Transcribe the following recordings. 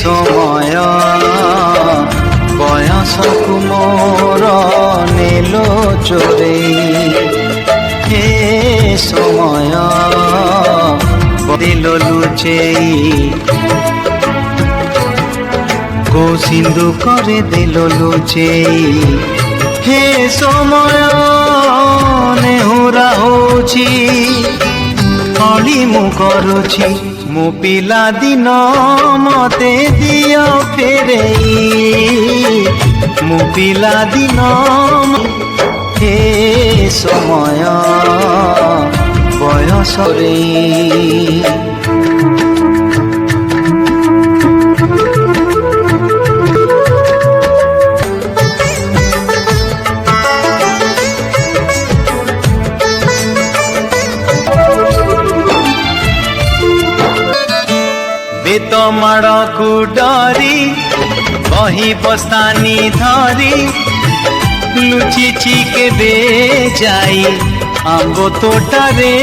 समय बयसकु मोर नेलो चोरे हे समय दिल लुचेई को सिंधु करे दिल लुचेई हे समय नेहुरा होछि अली मु करुछि मो पिला दिन मते दियो फेरेई मो पिला दिन हे समय बयस रे बेत माड़ को डरी बही बस्तानी धरी लुचिची केबे जाई आंबो तोटारे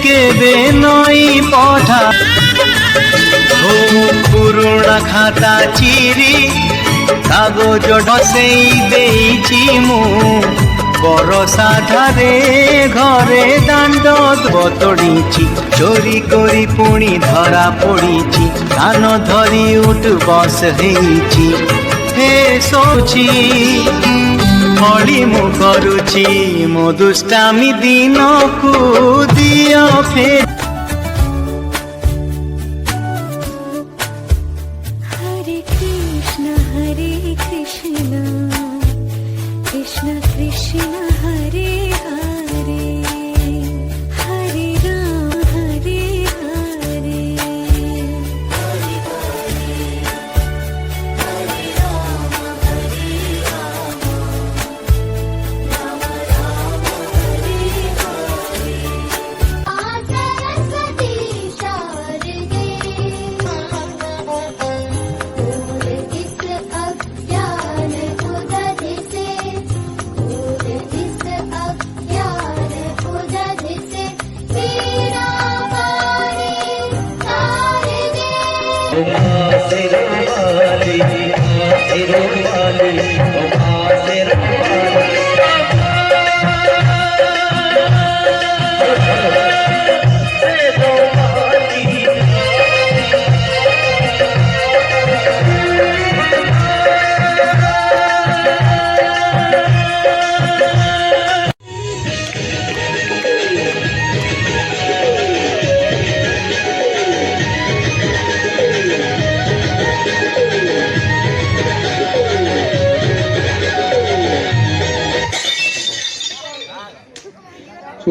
केबे नई पठा पुरुणा खाता चिरी कागज ढसेई देइची मु बरसा धारे घरे दांड बतड़ीची चोरी करी पुणी धरा पड़ीची कान धरी उठ बस हेची हे सोची हली मु करुची मो दुष्टामी दिन को दियो फेर हरे कृष्ण कृष्ण कृष्ण हरे हरे हरे राम हरे हरे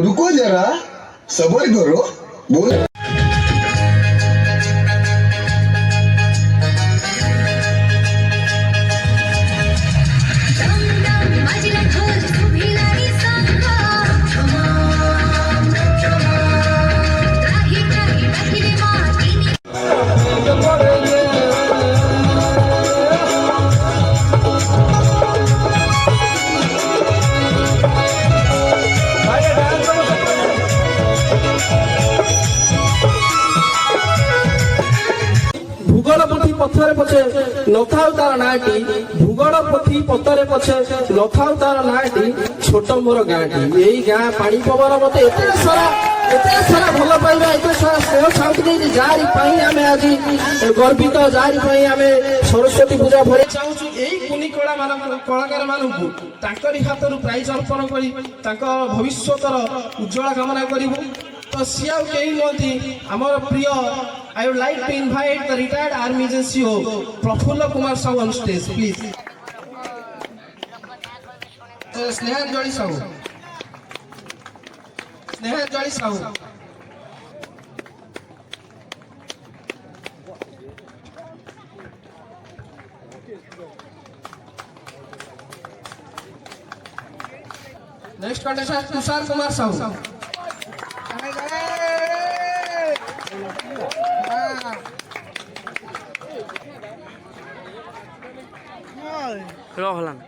रुको जरा सबर करो बोल भूगोलपोथी पथरे पछे नथाउ तार नाटी भूगोलपोथी पथरे पछे नथाउ तार नाटी छोट मोर गाँटी यही गाँ पानी पवन मते एते सारा भल पाइबा एते सारा स्नेह शांति जारी पाई आमे आज गर्वित जारी पाई आमे सरस्वती पूजा भरे चाहूछु एही कुनी कलाकार मानकु ताकरी हातरु प्राइज अर्पण करी ताको भविष्यतर उज्जवल कामना करिबु तो सियाउ केही नथी हमर प्रिय I would like to invite the retired Army CEO, Prafulla Kumar Sahu on stage, please. Snehanjali Sahu. Snehanjali Sahu. Next contestant, Tushar Kumar Sahu. Rohlan.